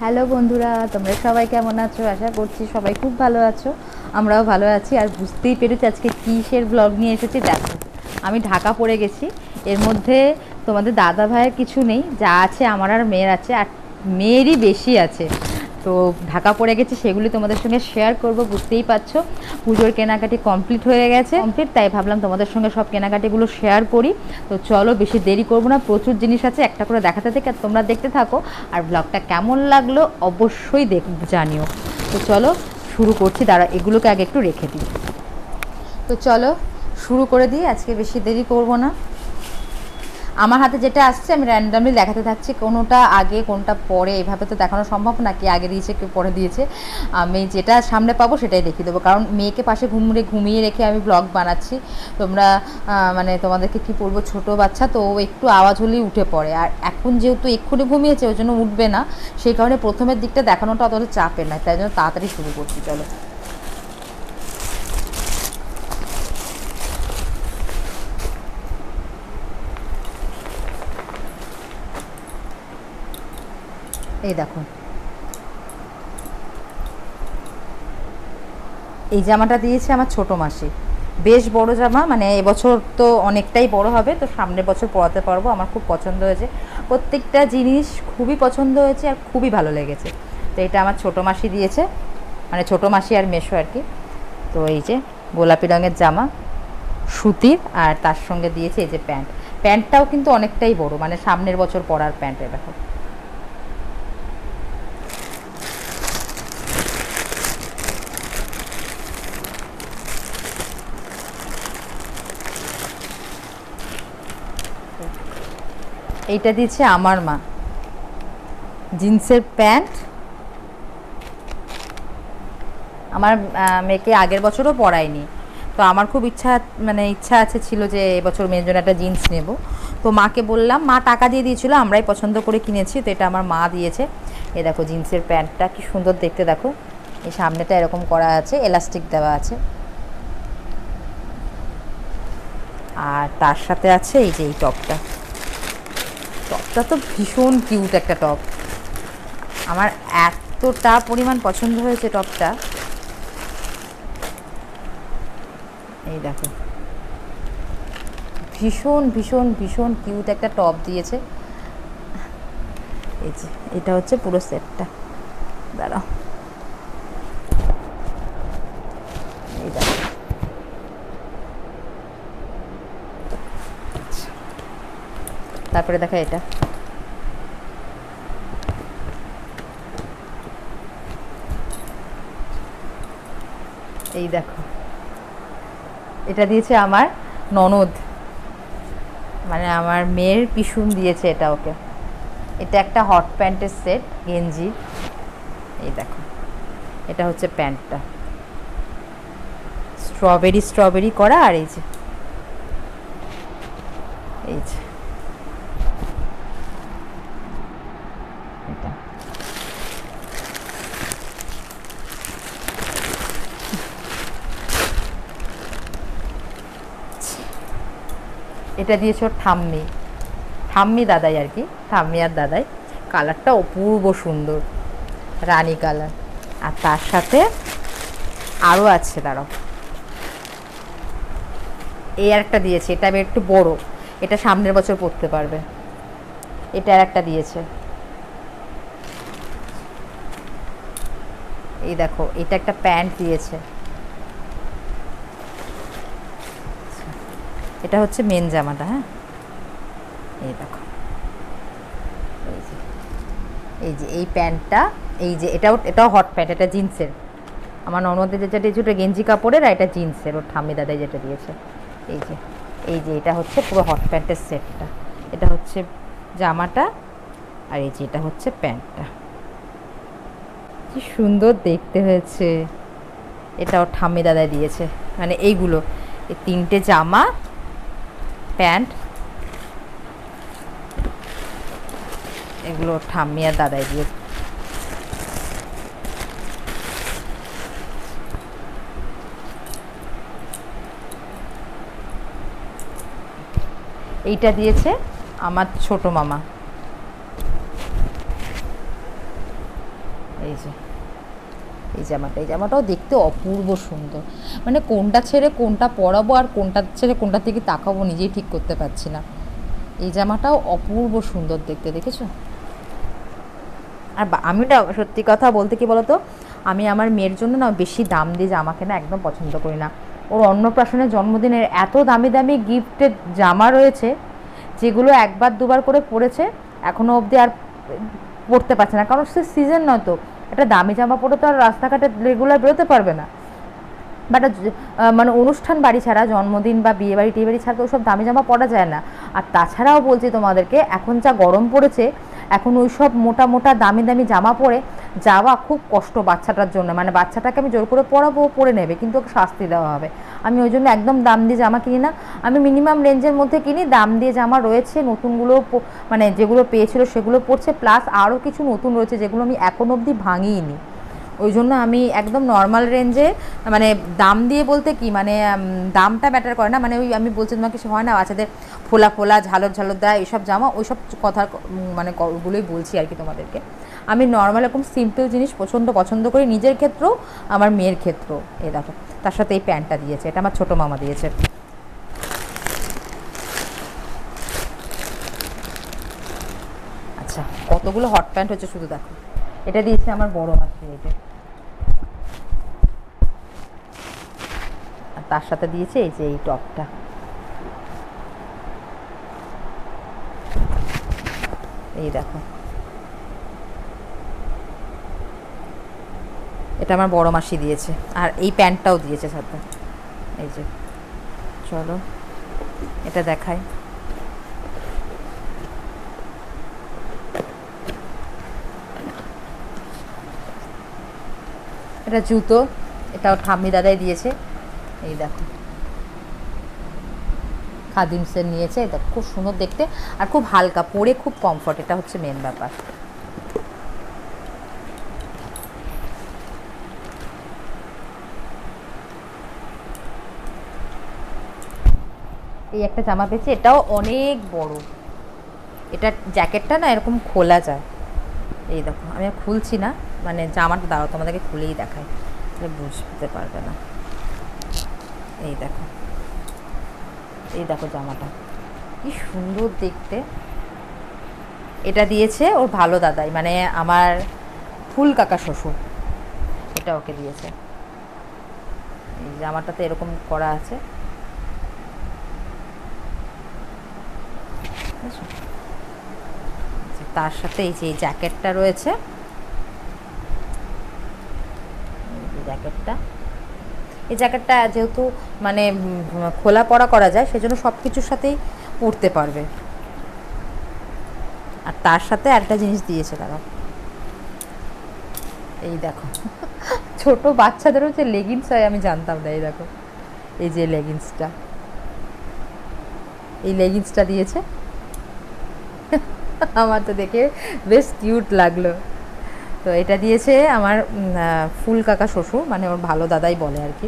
Hello বন্ধুরা, তোমরা সবাই কেমন আছো? আশা করছি সবাই খুব ভালো আছো। আমরাও ভালো আছি। আর বুঝতেই পেরেছি আজকে কিসের ব্লগ নিয়ে এসেছি। দেখো, আমি ঢাকা পড়ে গেছি। এর মধ্যে তোমাদের দাদা ভাইয়ের কিছু নেই, যা আছে আমার আর মেয়ের আছে, আর মেয়েরই বেশি আছে। তো ঢাকা পড়ে গেছি, সেগুলি তোমাদের সঙ্গে শেয়ার করব। বুঝতেই পারছো পুজোর কেনাকাটি কমপ্লিট হয়ে গেছে, তাই ভাবলাম তোমাদের সঙ্গে সব কেনাকাটিগুলো শেয়ার করি। তো চলো, বেশি দেরি করবো না, প্রচুর জিনিস আছে, একটা করে দেখাতে থেকে আর তোমরা দেখতে থাকো। আর ব্লগটা কেমন লাগলো অবশ্যই জানিও। তো চলো শুরু করছি। দাঁড়া, এগুলোকে আগে একটু রেখে দিই। তো চলো শুরু করে দিই, আজকে বেশি দেরি করব না। আমার হাতে যেটা আসছে আমি র্যান্ডামলি দেখাতে থাকছি, কোনোটা আগে কোনটা পরে, এভাবে তো দেখানো সম্ভব না, কে আগে দিয়েছে কে পরে দিয়েছে। আমি যেটা সামনে পাবো সেটাই দেখিয়ে দেবো, কারণ মেয়েকে পাশে ঘুমিয়ে রেখে আমি ব্লগ বানাচ্ছি। তোমরা মানে তোমাদেরকে কি বলবো, ছোটো বাচ্চা তো, একটু আওয়াজ হলেই উঠে পড়ে। আর এখন যেহেতু এক্ষুনি ঘুমিয়েছে ওই জন্য উঠবে না, সেই কারণে প্রথমের দিকটা দেখানোটা অতটা চাপের নয়, তাই জন্য তাড়াতাড়ি শুরু করছি। চলো, এই দেখো, এই জামাটা দিয়েছে আমার ছোটো মাসি। বেশ বড় জামা, মানে এবছর তো অনেকটাই বড় হবে, তো সামনের বছর পরাতে পারবো। আমার খুব পছন্দ হয়েছে, প্রত্যেকটা জিনিস খুবই পছন্দ হয়েছে আর খুবই ভালো লেগেছে। তো এটা আমার ছোটো মাসি দিয়েছে, মানে ছোটো মাসি আর মেশো আর কি। তো এই যে গোলাপি রঙের জামা, সুতির, আর তার সঙ্গে দিয়েছে এই যে প্যান্ট। প্যান্টটাও কিন্তু অনেকটাই বড়, মানে সামনের বছর পরার প্যান্ট। দেখো, এইটা দিয়েছে আমার মা, জিন্সের প্যান্ট। আমার মেয়েকে আগের বছরও পরায়নি, তো আমার খুব ইচ্ছা ছিল যে এবছর মেয়ের জন্য একটা জিন্স নেব। তো মাকে বললাম, মা টাকা দিয়ে দিয়েছিলো, আমরাই পছন্দ করে কিনেছি। তো এটা আমার মা দিয়েছে। এই দেখো জিন্সের প্যান্টটা কি সুন্দর দেখতে, দেখো এই সামনেটা এরকম করা আছে, এলাস্টিক দেওয়া আছে। আর তার সাথে আছে এই যে এই টপটা। টপটা তো ভীষণ কিউট একটা টপ, আমার এতটা পরিমাণ পছন্দ হয়েছে টপটা। এই দেখো, ভীষণ ভীষণ ভীষণ কিউট একটা টপ দিয়েছে। এই যে এটা হচ্ছে পুরো সেটটা। দাঁড়াও, এই দেখো, তারপরে দেখা এটা, এই দেখো, এটা দিয়েছে আমার ননদ, মানে আমার মেয়ের পিসুন দিয়েছে এটা ওকে। এটা একটা হট প্যান্টের সেট, গেঞ্জি। এই দেখো, এটা হচ্ছে প্যান্টটা, স্ট্রবেরি স্ট্রবেরি করা। আর এই যে এই যে এটা, এটা দিয়েছে ওর ঠাম্মি, ঠাম্মি দাদাই আর কি, ঠাম্মি আর দাদাই। কালারটা অপূর্ব সুন্দর, রানী কালার। আর তার সাথে আরও আছে, দাঁড়াও, এই আর একটা দিয়েছে, এটা একটু বড়, এটা সামনের বছর পরতে পারবে। এটা আর একটা দিয়েছে, এই দেখো, এটা একটা প্যান্ট দিয়েছে। এটা হচ্ছে মেন জামাটা। হ্যাঁ, এই দেখো, এই যে এই যে এই প্যান্টটা, এই যে এটাও হট প্যান্ট, এটা জিন্সের। আমার ননদের যেটা দিয়েছে ওটা গেঞ্জি কাপড়ের, আর এটা জিন্সের, ওর ঠাম্মি দাদাই যেটা দিয়েছে। এই যে এটা হচ্ছে পুরো হট প্যান্টের সেটটা। এটা হচ্ছে জামাটা, আর এই যে এটা হচ্ছে প্যান্টটা। কি সুন্দর দেখতে হয়েছে। এটা ওর ঠাম্মি দাদাই দিয়েছে, মানে এইগুলো, এই তিনটে জামা, প্যান্ট, এগুলো ঠাম্মি আর দাদাই দিয়েছে। এইটা দিয়েছে আমার ছোট মামা। এই যে এই জামাটাও দেখতে অপূর্ব সুন্দর, মানে কোনটা ছেড়ে কোনটা পরাবো আর কোনটা ছেড়ে কোনটার দিকে তাকাবো নিজেই ঠিক করতে পারছি না। এই জামাটাও অপূর্ব সুন্দর দেখতে, দেখেছো? আর আমি না সত্যি কথা বলতে কি বলতো, আমি আমার মেয়ের জন্য না বেশি দাম দিয়ে জামা কেনা একদম পছন্দ করি না। ওর অন্নপ্রাশনের জন্মদিনের এত দামি দামি গিফটের জামা রয়েছে যেগুলো একবার দুবার করে পরেছে, এখনও অবধি আর পরতে পারছে না, কারণ সে সিজন নয় তো। একটা দামি জামা পরে তো আর রাস্তাঘাটে রেগুলার বেরোতে পারবে না। বাট মানে অনুষ্ঠান বাড়ি ছাড়া, জন্মদিন বা বিয়ে বাড়ি টিয়ে বাড়ি ছাড়া তো ওসব দামি জামা পরা যায় না। আর তাছাড়াও বলছি তোমাদেরকে, এখন যা গরম পড়েছে, এখন ওই সব মোটা মোটা দামি দামি জামা পরে যাওয়া খুব কষ্ট বাচ্চাটার জন্য। মানে বাচ্চাটাকে আমি জোর করে পরাবো, ও পরে নেবে, কিন্তু ওকে শাস্তি দেওয়া হবে। আমি ওই জন্য একদম দাম দিয়ে জামা কিনি না। আমি মিনিমাম রেঞ্জের মধ্যে কিনি। দাম দিয়ে জামা রয়েছে, নতুনগুলো মানে যেগুলো পেয়েছিল সেগুলো পড়ছে, প্লাস আরও কিছু নতুন রয়েছে যেগুলো আমি এখন অবধি ভাঙিনি। ওই জন্য আমি একদম নর্মাল রেঞ্জে, মানে দাম দিয়ে বলতে কি মানে দামটা ম্যাটার করে না, মানে ওই আমি বলছি তোমাকে, সে হয় না বাচ্চাদের ফোলা ফোলা ঝালর ঝালর দেয় এইসব জামা, ওইসব কথা মানে ওগুলোই বলছি আর কি তোমাদেরকে। আমি নর্মাল এরকম সিম্পল জিনিস পছন্দ করি, নিজের ক্ষেত্রেও আমার মেয়ের ক্ষেত্রেও। এই দেখো, তার সাথে এই প্যান্টটা দিয়েছে, এটা আমার ছোটো মামা দিয়েছে। আচ্ছা, কতগুলো হট প্যান্ট হচ্ছে শুধু দেখো। এটা দিয়েছে আমার বড় মাসি, এটা। আর তার সাথে দিয়েছে এই যে এই টপটা। এই দেখো, এটা আমার বড় মাসি দিয়েছে। আর এই প্যান্টটাও দিয়েছে সাথে, এই যে। চলো এটা দেখাই। এটা জুতো, এটাও ঠাম্মি দাদাই দিয়েছে। এই দেখো, খাদিমসের নিয়েছে। এটা খুব সুন্দর দেখতে আর খুব হালকা, পরে খুব কমফর্ট, এটা হচ্ছে মেন ব্যাপার। এই একটা জামা পেয়েছি, এটাও অনেক বড়। এটা জ্যাকেটটা না এরকম খোলা যায়। এই দেখো, আমি আর খুলছি না, মানে জামাটা দাঁড়াও তোমাদেরকে খুলেই দেখাই, তাহলে বুঝতে পারবে না। এই দেখো, এই দেখো জামাটা কি সুন্দর দেখতে। এটা দিয়েছে ওর ভালো দাদাই, মানে আমার ফুল কাকা শ্বশুর, এটা ওকে দিয়েছে। এই জামাটাতে এরকম করা আছে, তার সাথে এই যে এই জ্যাকেটটা রয়েছে, জ্যাকেটটা, এই জ্যাকেটটা যেহেতু মানে খোলা পরা করা যায়, সেজন্য সব কিছুর সাথেই পরতে পারবে। আর তার সাথে একটা জিনিস দিয়েছে তারা, এই দেখো, ছোট বাচ্চাদেরও যে লেগিংস হয় আমি জানতাম না। এই দেখো, এই যে লেগিংসটা, এই লেগিংসটা দিয়েছে। আমার তো দেখে বেশ কিউট লাগলো। তো এটা দিয়েছে আমার ফুল কাকা শ্বশুর, মানে ওর ভালো দাদাই বলে আর কি।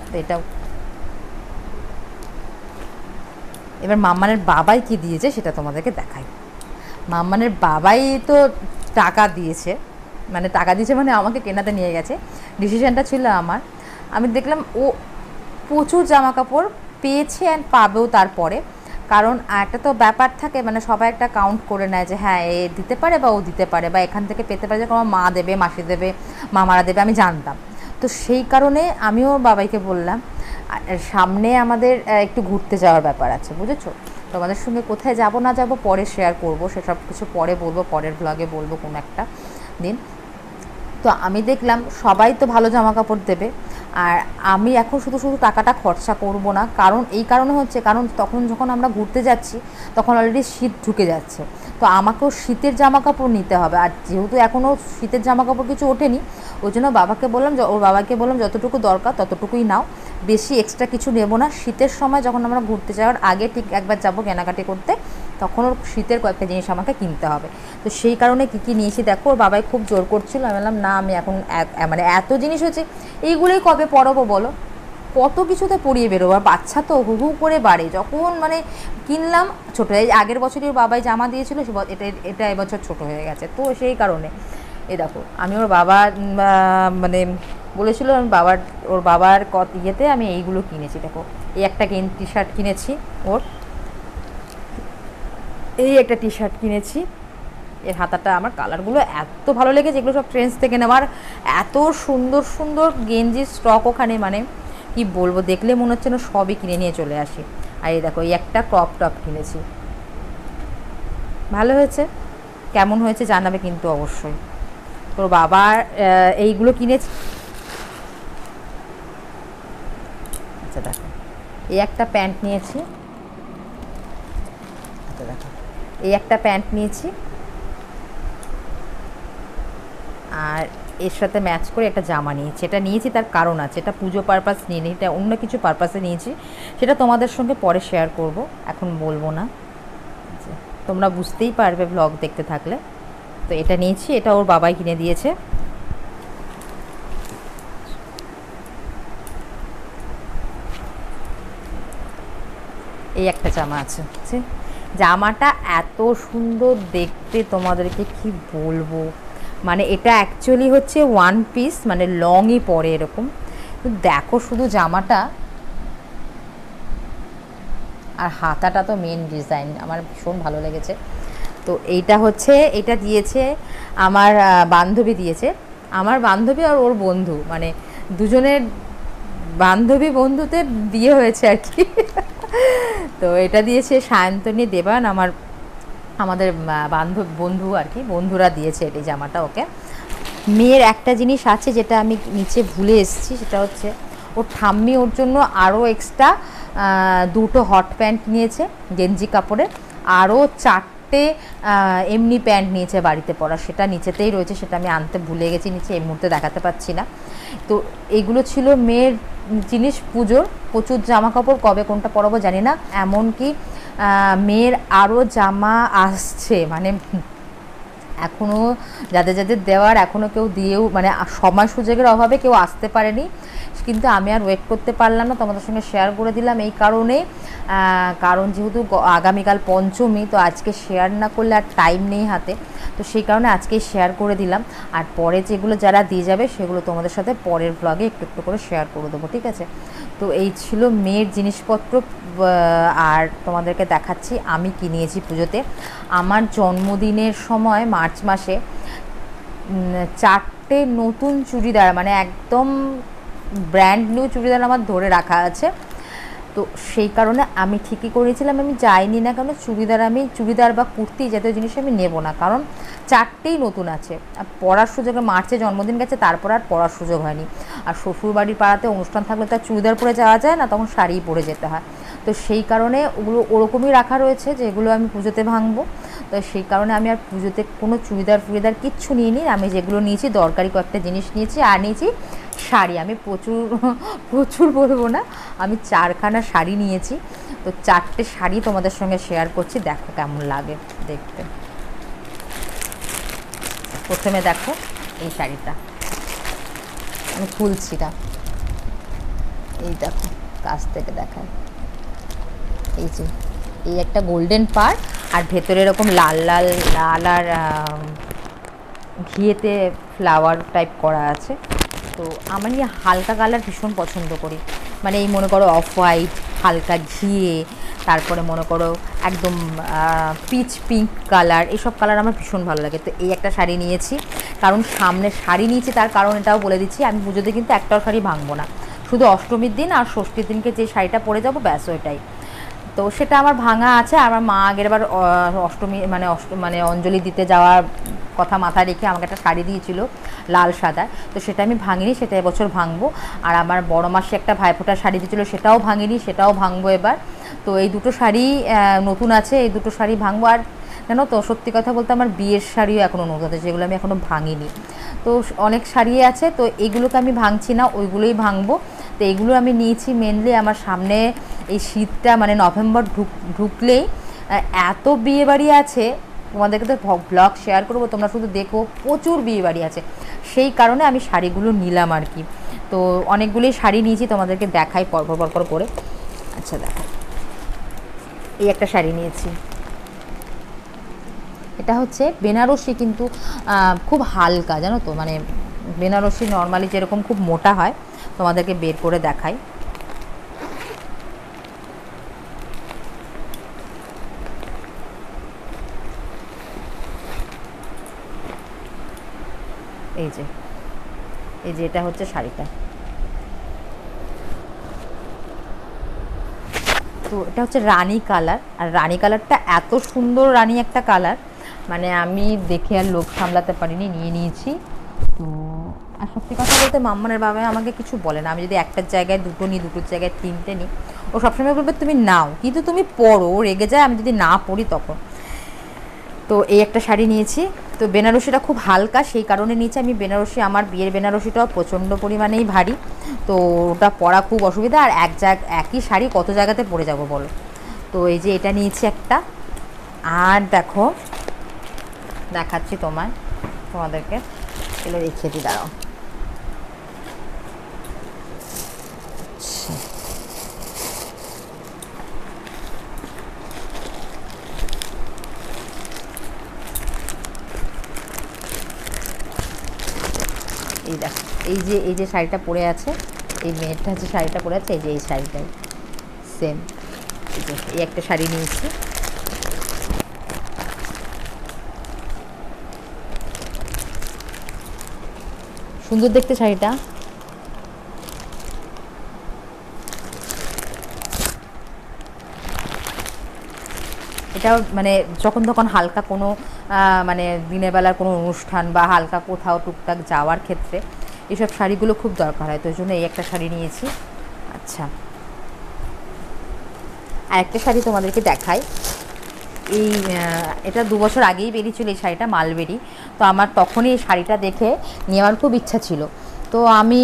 তো এটাও। এবার মাম্মানের বাবাই কি দিয়েছে সেটা তোমাদেরকে দেখাই। মাম্মানের বাবাই তো টাকা দিয়েছে, মানে টাকা দিয়েছে মানে আমাকে কেনাতে নিয়ে গেছে। ডিসিশানটা ছিল আমার। আমি দেখলাম ও প্রচুর জামা কাপড় পেয়েছে অ্যান্ড পাবেও তারপরে, কারণ একটা তো ব্যাপার থাকে, মানে সবাই একটা কাউন্ট করে নেয় যে হ্যাঁ এ দিতে পারে বা ও দিতে পারে বা এখান থেকে পেতে পারে, যে কোনো মা দেবে, মাসি দেবে, মামারা দেবে, আমি জানতাম। তো সেই কারণে আমিও বাবাইকে বললাম সামনে আমাদের একটু ঘুরতে যাওয়ার ব্যাপার আছে, বুঝেছো? তোমাদের সঙ্গে কোথায় যাব না যাব পরে শেয়ার করব, সেসব কিছু পরে বলবো, পরের ব্লগে বলবো কোনো একটা দিন। তো আমি দেখলাম সবাই তো ভালো জামা কাপড় দেবে, আর আমি এখন শুধু শুধু টাকাটা খরচা করব না, কারণ এই কারণে হচ্ছে, কারণ তখন যখন আমরা ঘুরতে যাচ্ছি তখন অলরেডি শীত ঢুকে যাচ্ছে, তো আমাকেও শীতের জামা কাপড় নিতে হবে। আর যেহেতু এখনও শীতের জামা কাপড় কিছু ওঠেনি, ওই জন্য বাবাকে বললাম, ওর বাবাকে বললাম যতটুকু দরকার ততটুকুই নাও, বেশি এক্সট্রা কিছু নেবো না। শীতের সময় যখন আমরা ঘুরতে যাওয়ার আগে ঠিক একবার যাব কেনাকাটি করতে, তখন ওর শীতের কয়েকটা জিনিস আমাকে কিনতে হবে। তো সেই কারণে কী কী নিয়েছি দেখো। ওর বাবাই খুব জোর করছিল, আমি বললাম না, আমি এখন মানে এত জিনিস হচ্ছে, এইগুলোই কবে পরবো বলো, কত কিছুতে পরিয়ে বেরোবো। আর বাচ্চা তো হু হু করে বাড়ে, যখন মানে কিনলাম ছোটো, এই আগের বছরই ওর বাবাই জামা দিয়েছিলো, এটা এটা এবছর ছোটো হয়ে গেছে, তো সেই কারণে এই দেখো আমি ওর বাবা মানে বলেছিল আমি ওর বাবার ইয়েতে আমি এইগুলো কিনেছি। দেখো এই একটা টি শার্ট কিনেছি ওর, এই একটা টি শার্ট কিনেছি। এর হাতাটা আমার কালারগুলো এত ভালো লেগেছে, এগুলো সব ট্রেন্ডস থেকে নেওয়া। আর এত সুন্দর সুন্দর গেঞ্জির স্টক ওখানে, মানে কি বলবো, দেখলে মনে হচ্ছে না সবই কিনে নিয়ে চলে আসি। আর এই দেখো এই একটা ক্রপ টপ কিনেছি, ভালো হয়েছে, কেমন হয়েছে জানাবে কিন্তু অবশ্যই। তোর বাবার এইগুলো কিনেছি। আচ্ছা দেখো এই একটা প্যান্ট নিয়েছি, আচ্ছা দেখো এই একটা প্যান্ট নিয়েছি, আর এর সাথে ম্যাচ করে একটা জামা নিয়েছি। এটা নিয়েছি তার কারণ আছে, এটা পুজো পারপাস নিয়ে নিই, এটা অন্য কিছু পারপাসে নিয়েছি, সেটা তোমাদের সঙ্গে পরে শেয়ার করব, এখন বলবো না, তোমরা বুঝতেই পারবে ব্লগ দেখতে থাকলে। তো এটা নিয়েছি, এটা ওর বাবাই কিনে দিয়েছে। এই একটা জামা আছে, জামাটা এত সুন্দর দেখতে, তোমাদেরকে কি বলবো, মানে এটা অ্যাকচুয়ালি হচ্ছে ওয়ান পিস, মানে লংই পরে এরকম। দেখো শুধু জামাটা, আর হাতাটা তো মেন ডিজাইন আমার ভীষণ ভালো লেগেছে। তো এইটা হচ্ছে, এটা দিয়েছে আমার বান্ধবী দিয়েছে, আমার বান্ধবী আর ওর বন্ধু, মানে দুজনের বান্ধবী বন্ধুতে বিয়ে হয়েছে আর কি। তো এটা দিয়েছে সায়ন্তনী দেবান, আমাদের বন্ধু আর কি, বন্ধুরা দিয়েছে এই জামাটা ওকে। মেয়ের একটা জিনিস আছে যেটা আমি নিচে ভুলে এসেছি, সেটা হচ্ছে ওর ঠাম্মি ওর জন্য আরও এক্সট্রা দুটো হট প্যান্ট নিয়েছে গেঞ্জি কাপড়ের, আরও 4টে এমনি প্যান্ট নিয়েছে বাড়িতে পরা, সেটা নিচেতেই রয়েছে, সেটা আমি আনতে ভুলে গেছি, নিচে এই মুহূর্তে দেখাতে পাচ্ছি না। তো এইগুলো ছিল মেয়ের জিনিস পুজোর, প্রচুর জামা কাপড়, কবে কোনটা পরাবো জানি না। এমনকি মেয়ের আরও জামা আসছে, মানে এখনও যাদের যাদের দেওয়ার এখনও কেউ দিয়েও, মানে সময় সুযোগের অভাবে কেউ আসতে পারেনি, কিন্তু আমি আর ওয়েট করতে পারলাম না, তোমাদের সঙ্গে শেয়ার করে দিলাম এই কারণে, কারণ যেহেতু আগামীকাল পঞ্চমী, তো আজকে শেয়ার না করলে আর টাইম নেই হাতে, তো সেই কারণে আজকেই শেয়ার করে দিলাম। আর পরে যেগুলো যারা দিয়ে যাবে সেগুলো তোমাদের সাথে পরের ব্লগে একটু একটু করে শেয়ার করে দেবো, ঠিক আছে। তো এই ছিল মেয়ের জিনিসপত্র। আর তোমাদেরকে দেখাচ্ছি আমি কি নিয়েছি পুজোতে। আমার জন্মদিনের সময় মার্চ মাসে 4টে নতুন চুড়িদার, মানে একদম ব্র্যান্ড নিউ চুড়িদার আমার ধরে রাখা আছে। তো সেই কারণে আমি ঠিকই করেছিলাম, আমি যাইনি না, কারণ চুড়িদার বা কুর্তি জাতীয় জিনিস আমি নেব না, কারণ 4টেই নতুন আছে। আর পরার সুযোগে মার্চে জন্মদিন গেছে, তারপর আর পরার সুযোগ হয়নি। আর শ্বশুরবাড়ির পাড়াতে অনুষ্ঠান থাকলে তার চুড়িদার পরে যাওয়া যায় না, তখন শাড়িই পরে যেতে হয়। তো সেই কারণে ওগুলো ওরকমই রাখা রয়েছে, যেগুলো আমি পুজোতে ভাঙবো। তো সেই কারণে আমি আর পুজোতে কোনো চুড়িদার কিচ্ছু নিইনি। আমি যেগুলো নিয়েছি দরকারি কয়েকটা জিনিস নিয়েছি, আর নিয়েছি শাড়ি। আমি প্রচুর বলবো না, আমি 4খানা শাড়ি নিয়েছি। তো 4টে শাড়ি তোমাদের সঙ্গে শেয়ার করছি, দেখো কেমন লাগে দেখতে। প্রথমে দেখো এই শাড়িটা আমি খুলছি না, এই দেখো কাছ থেকে দেখায়, এই যে এই একটা গোল্ডেন পাড়, আর ভেতরে এরকম লাল লাল লাল আর ঘিয়েতে ফ্লাওয়ার টাইপ করা আছে। তো আমি হালকা কালার ভীষণ পছন্দ করি, মানে এই মনে করো অফ হোয়াইট, হালকা ঘিয়ে, তারপরে মনে করো একদম পিচ পিঙ্ক কালার, এইসব কালার আমার ভীষণ ভালো লাগে। তো এই একটা শাড়ি নিয়েছি, কারণ সামনে শাড়ি নিয়েছি তার কারণ এটাও বলে দিচ্ছি, আমি পুজোতে কিন্তু একটাও শাড়ি ভাঙবো না, শুধু অষ্টমীর দিন আর ষষ্ঠীর দিনকে যে শাড়িটা পরে যাবো ব্যাস ওইটাই। তো সেটা আমার ভাঙা আছে। আমার মা আগের বার অষ্টমী মানে অঞ্জলি দিতে যাওয়ার কথা মাথায় রেখে আমাকে একটা শাড়ি দিয়েছিল লাল সাদা, তো সেটা আমি ভাঙিনি, সেটা এবছর ভাঙবো। আর আমার বড় মাসে একটা ভাইফোঁটার শাড়ি দিয়েছিলো, সেটাও ভাঙিনি, সেটাও ভাঙবো এবার। তো এই দুটো শাড়ি নতুন আছে, এই দুটো শাড়ি ভাঙবো। আর জানো তো সত্যি কথা বলতে আমার বিয়ের শাড়িও এখনও নতুন আছে, যেগুলো আমি এখনও ভাঙিনি। তো অনেক শাড়ি আছে, তো এইগুলোকে আমি ভাঙছি না, ওইগুলোই ভাঙবো। তো এইগুলো আমি নিয়েছি মেনলি আমার সামনে এই শীতটা, মানে নভেম্বর ঢুকলেই এত বিয়েবাড়ি আছে, তোমাদেরকে তো ব্লগ শেয়ার করবো, তোমরা শুধু দেখো, প্রচুর বিয়েবাড়ি আছে, সেই কারণে আমি শাড়িগুলো নিলাম আর কি। তো অনেকগুলোই শাড়ি নিয়েছি, তোমাদেরকে দেখাই পরপর করে। আচ্ছা দেখো এই একটা শাড়ি নিয়েছি, এটা হচ্ছে বেনারসি, কিন্তু খুব হালকা, জানো তো, মানে বেনারসি নর্মালি যেরকম খুব মোটা হয়, তোমাদেরকে বের করে দেখাই। এই যে এটা হচ্ছে শাড়িটা। তো এটা হচ্ছে রানী কালার, আর রানী কালারটা এত সুন্দর, রানী একটা কালার, মানে আমি দেখে আর লোভ সামলাতে পারিনি, নিয়ে নিয়েছি। তো আর সত্যি কথা বলতে মাম্মানের বাবা আমাকে কিছু বলে না, আমি যদি একটার জায়গায় দুটো নিই, দুটোর জায়গায় তিনটে নিই, ও সবসময় বলবে তুমি নাও, কিন্তু তুমি পরো, রেগে যায় আমি যদি না পরি তখন। তো এই একটা শাড়ি নিয়েছি। তো বেনারসিটা খুব হালকা, সেই কারণে নিয়েছি আমি। বেনারসি, আমার বিয়ের বেনারসিটাও প্রচণ্ড পরিমাণেই ভারী, তো ওটা পরা খুব অসুবিধা, আর একই শাড়ি কত জায়গাতে পরে যাব বলো। তো এই যে এটা নিয়েছি একটা। আর দেখো, দেখাচ্ছি তোমাদেরকে, এগুলো রেখে দিই, দাঁড়াও। এই দেখো, এই যে শাড়িটা পরে আছে, এই মেয়েটা হচ্ছে শাড়িটা পরে আছে, এই যে এই শাড়িটাই সেম। এই একটা শাড়ি নিয়েছি। সুন্দর দেখতে শাড়িটা। এটাও মানে যখন তখন হালকা কোনো মানে দিনের বেলার কোনো অনুষ্ঠান বা হালকা কোথাও টুকটাক যাওয়ার ক্ষেত্রে এসব শাড়িগুলো খুব দরকার হয়, তো ওই জন্য এই একটা শাড়ি নিয়েছি। আচ্ছা, আর একটা শাড়ি তোমাদেরকে দেখাই। এই এটা 2 বছর আগেই বেরিয়েছিল এই শাড়িটা, মালবেরি। তো আমার তখনই এই শাড়িটা দেখে নেওয়ার খুব ইচ্ছা ছিল, তো আমি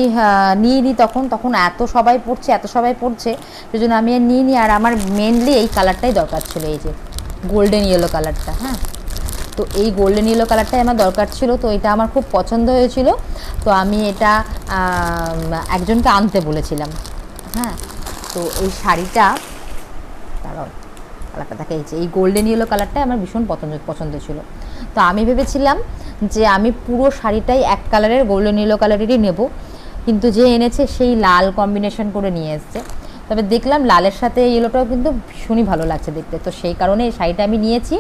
নিয়ে নিই। তখন এত সবাই পড়ছে, সেই জন্য আমি আর নিয়ে নিই। আর আমার মেনলি এই কালারটাই দরকার ছিল, এই যে গোল্ডেন ইয়েলো কালারটা। হ্যাঁ, তো এই গোল্ডেন ইয়েলো কালারটাই আমার দরকার ছিল, তো এটা আমার খুব পছন্দ হয়েছিল। তো আমি এটা একজনকে আনতে বলেছিলাম। হ্যাঁ, তো এই শাড়িটা, দাঁড়াও, কালারটা দেখা, এই গোল্ডেন ইয়েলো কালারটাই আমার ভীষণ পছন্দ ছিল। তো আমি ভেবেছিলাম যে আমি পুরো শাড়িটাই এক কালারের, গোল্ডেন ইয়েলো কালারেরই নেব, কিন্তু যে এনেছে সেই লাল কম্বিনেশন করে নিয়ে এসছে। তবে দেখলাম লালের সাথে ইয়েলোটাও কিন্তু ভীষণই ভালো লাগছে দেখতে, তো সেই কারণে এই শাড়িটা আমি নিয়েছি।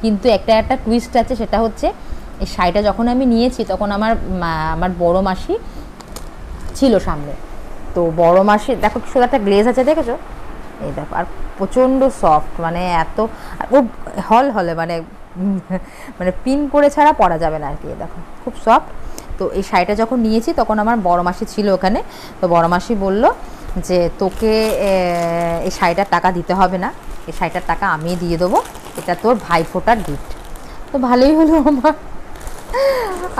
কিন্তু একটা টুইস্ট আছে, সেটা হচ্ছে এই শাড়িটা যখন আমি নিয়েছি তখন আমার বড় মাসি ছিল সামনে। তো বড় মাসি, দেখো কি সুন্দর একটা গ্লেজ আছে, দেখেছো? এই দেখো, আর প্রচণ্ড সফট, মানে এত ও হলে মানে পিন করে ছাড়া পরা যাবে না আর কি। দেখো খুব সফট। তো এই শাড়িটা যখন নিয়েছি তখন আমার বড় মাসি ছিল ওখানে, তো বড় মাসি বলল যে তোকে এই শাড়িটার টাকা দিতে হবে না, এই শাড়িটার টাকা আমি দিয়ে দেবো, এটা তোর ভাইফোঁটার গিফট। তো ভালোই হলো,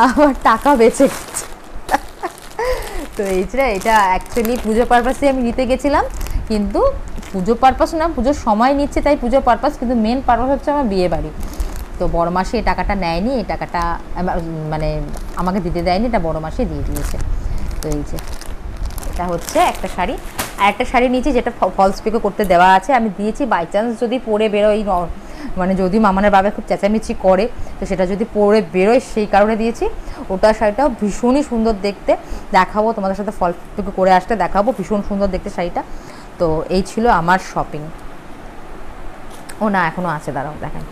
আমার টাকা বেঁচে গেছে। তো এটা অ্যাকচুয়ালি পুজো পারপাসে আমি নিতে গেছিলাম, কিন্তু পুজো পারপাস না, পুজোর সময় নিচ্ছে তাই পুজো পারপাস, কিন্তু মেন পারপাস হচ্ছে আমার বিয়ে বাড়ি। তো বড় মাসি এই টাকাটা নেয়নি, এই টাকাটা মানে আমাকে দিতে দেয়নি, এটা বড় মাসি দিয়ে দিয়েছে। তো এই যে এটা হচ্ছে একটা শাড়ি। আর একটা শাড়ি নিয়েছি যেটা ফলস পিকো করতে দেওয়া আছে, আমি দিয়েছি বাই চান্স যদি পরে বেরোই, মানে যদি মামানের বাবা খুব চেঁচামেচি করে, তো সেটা যদি পরে বেরোয় সেই কারণে দিয়েছি। ওটা শাড়িটাও ভীষণই সুন্দর দেখতে, দেখাবো তোমাদের সাথে, ফলস পিকো করে আসতে দেখাবো, ভীষণ সুন্দর দেখতে শাড়িটা। তো এই ছিল আমার শপিং। ও না, এখনও আছে, দাঁড়াও দেখেন।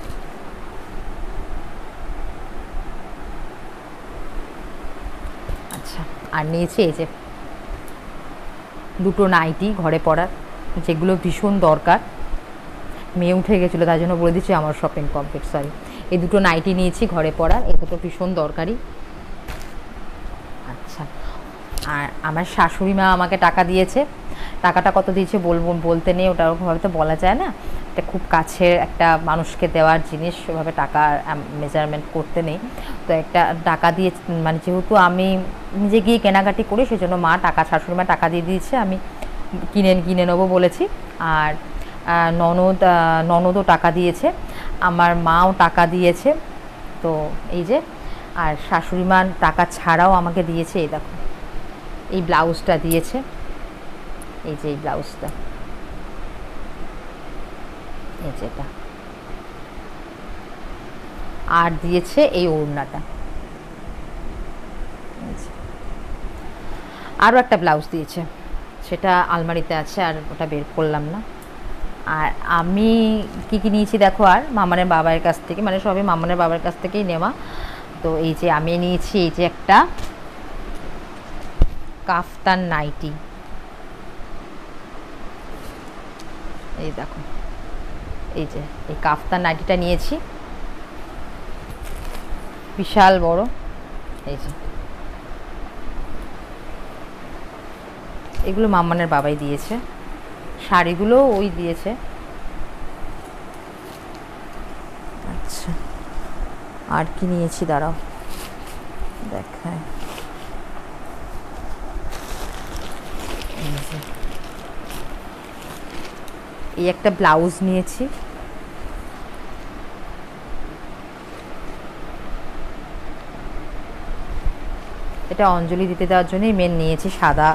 আচ্ছা, আর নিয়েছি এই যে দুটো নাইটি ঘরে পরার, যেগুলো ভীষণ দরকার। মেয়ে উঠে গেছিলো তাই জন্য বলে দিচ্ছি আমার শপিং কমপ্লিট, সরি। এই দুটো নাইটি নিয়েছি ঘরে পরার, এই দুটো ভীষণ দরকারি। আচ্ছা, আর আমার শাশুড়ি মা আমাকে টাকা দিয়েছে। টাকাটা কত দিয়েছে বলতে নেই, ওটা ওরকমভাবে তো বলা যায় না, এটা খুব কাছের একটা মানুষকে দেওয়ার জিনিস, ওভাবে টাকার মেজারমেন্ট করতে নেই। তো একটা টাকা দিয়ে, মানে যেহেতু আমি নিজে গিয়ে কেনাকাটি করি, সেজন্য শাশুড়ি মা টাকা দিয়ে দিয়েছে, আমি কিনে নেবো বলেছি। আর ননদও টাকা দিয়েছে, আমার মাও টাকা দিয়েছে। তো এই যে, আর শাশুড়ি মা টাকা ছাড়াও আমাকে দিয়েছে, এই দেখো এই ব্লাউজটা দিয়েছে, এই যে এই ব্লাউজটা, এই যেটা। আর দিয়েছে এই ওড়নাটা। আরও একটা ব্লাউজ দিয়েছে, সেটা আলমারিতে আছে, আর ওটা বের করলাম না। আর আমি কি কি নিয়েছি দেখো, আর মামানের বাবার কাছ থেকে, মানে সবই মামানের বাবার কাছ থেকেই নেওয়া। তো এই যে আমি নিয়েছি এই যে একটা কাফতান নাইটি, এই দেখো, এই যে এই কাফতান নাইটিটা নিয়েছি, বিশাল বড়। এই যে এগুলো মামানের বাবাই দিয়েছে, শাড়িগুলো ওই দিয়েছে। আচ্ছা, আর কি নিয়েছি দাঁড়াও দেখায়। এই একটা ব্লাউজ নিয়েছি, এটা অঞ্জলি দিতে দেওয়ার জন্যই মেন নিয়েছি, সাদা।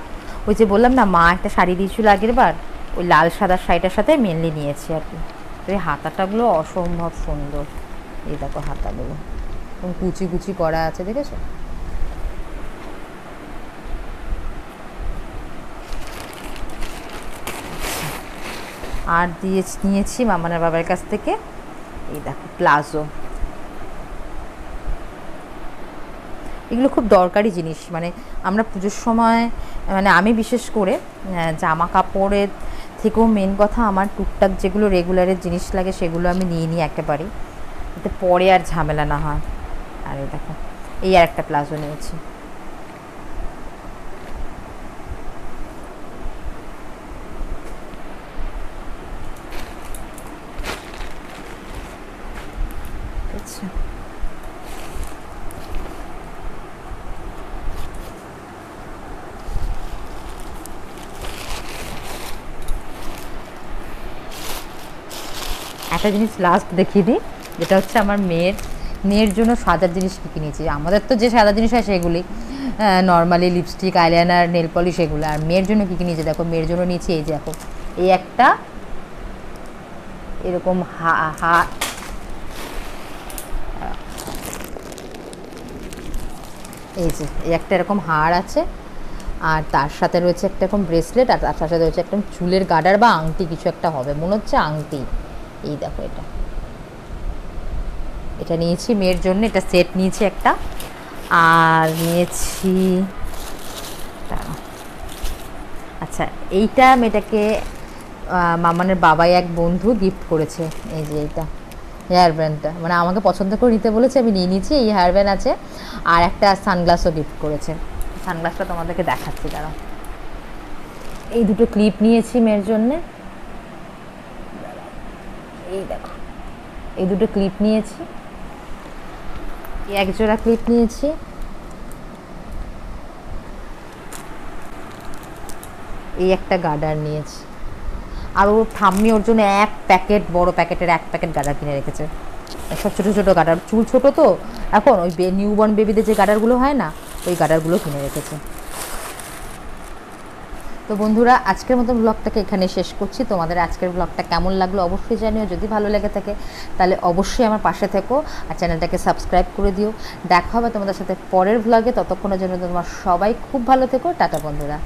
ওই যে বললাম না, মা একটা শাড়ি দিয়েছিল আগের বার, ওই লাল সাদা শাড়িটার সাথে মেনলি নিয়েছি আর কি। তো এই হাতাটাগুলো অসম্ভব সুন্দর, এই দেখো হাতাগুলো কুচি কুচি করা আছে, দেখেছো? আর নিয়েছি মামানের বাবার কাছ থেকে এই দেখো প্লাজো। এগুলো খুব দরকারি জিনিস, মানে আমরা পুজোর সময়, মানে আমি বিশেষ করে জামা কাপড়ের থেকেও মেন কথা আমার টুকটাক যেগুলো রেগুলারের জিনিস লাগে সেগুলো আমি নিয়ে নিই একেবারে, যাতে পরে আর ঝামেলা না হয়। আর এই দেখো, এই আর একটা প্লাজো নিয়েছি। আচ্ছা, একটা জিনিস লাস্ট দেখিয়ে দিই, যেটা হচ্ছে আমার মেয়ের জন্য সাজার জিনিস কী কিনেছি। আমাদের তো যে সাদা জিনিস হয় সেগুলি normally lipstick, eyeliner, nail polish এগুলো। আর মেয়ের জন্য কী কিনেছি দেখো, মেয়ের জন্য নিয়েছি এই যে দেখো, এই একটা এরকম এই যে এই একটা এরকম হার আছে, আর তার সাথে রয়েছে একটা এরকম ব্রেসলেট, আর তার সাথে রয়েছে একটা চুলের গার্ডার বা আংটি, কিছু একটা হবে, মনে হচ্ছে আংটি। এই দেখো এটা নিয়েছি মেয়ের জন্য, এটা সেট নিয়েছি একটা। আর নিয়েছি, আচ্ছা এইটা মেয়েটাকে মামানের বাবাই এক বন্ধু গিফট করেছে। এই যে এইটা হেয়ার ব্যান্ডটা, মানে আমাকে পছন্দ করে নিতে বলেছে, আমি নিয়ে নিয়েছি। এই হেয়ার ব্যান্ড আছে, আর একটা সানগ্লাসও গিফট করেছে। সানগ্লাসটা তোমাদেরকে দেখাচ্ছি দাঁড়াও। এই দুটো ক্লিপ নিয়েছি মেয়ের জন্যে, এই দেখো এই দুটো ক্লিপ নিয়েছি, এক জোড়া ক্লিপ নিয়েছি, এই একটা গার্ডার নিয়েছি। আর ওর ঠাম্মি ওর জন্য এক প্যাকেট, বড় প্যাকেটের এক প্যাকেট গার্ডার কিনে রেখেছে। সব ছোটো ছোটো গার্ডার, চুল ছোটো তো এখন, ওই নিউবর্ন বেবিদের যে গার্ডারগুলো হয় না, ওই গার্ডারগুলো কিনে রেখেছে। তো বন্ধুরা, আজকের মতো ব্লগটাকে এখানে শেষ করছি। তোমাদের আজকের ব্লগটা কেমন লাগলো অবশ্যই জানিও। যদি ভালো লেগে থাকে তাহলে অবশ্যই আমার পাশে থেকো, আর চ্যানেলটাকে সাবস্ক্রাইব করে দিও। দেখা হবে তোমাদের সাথে পরের ব্লগে, ততক্ষণের জন্য তোমার সবাই খুব ভালো থেকো। টাটা বন্ধুরা।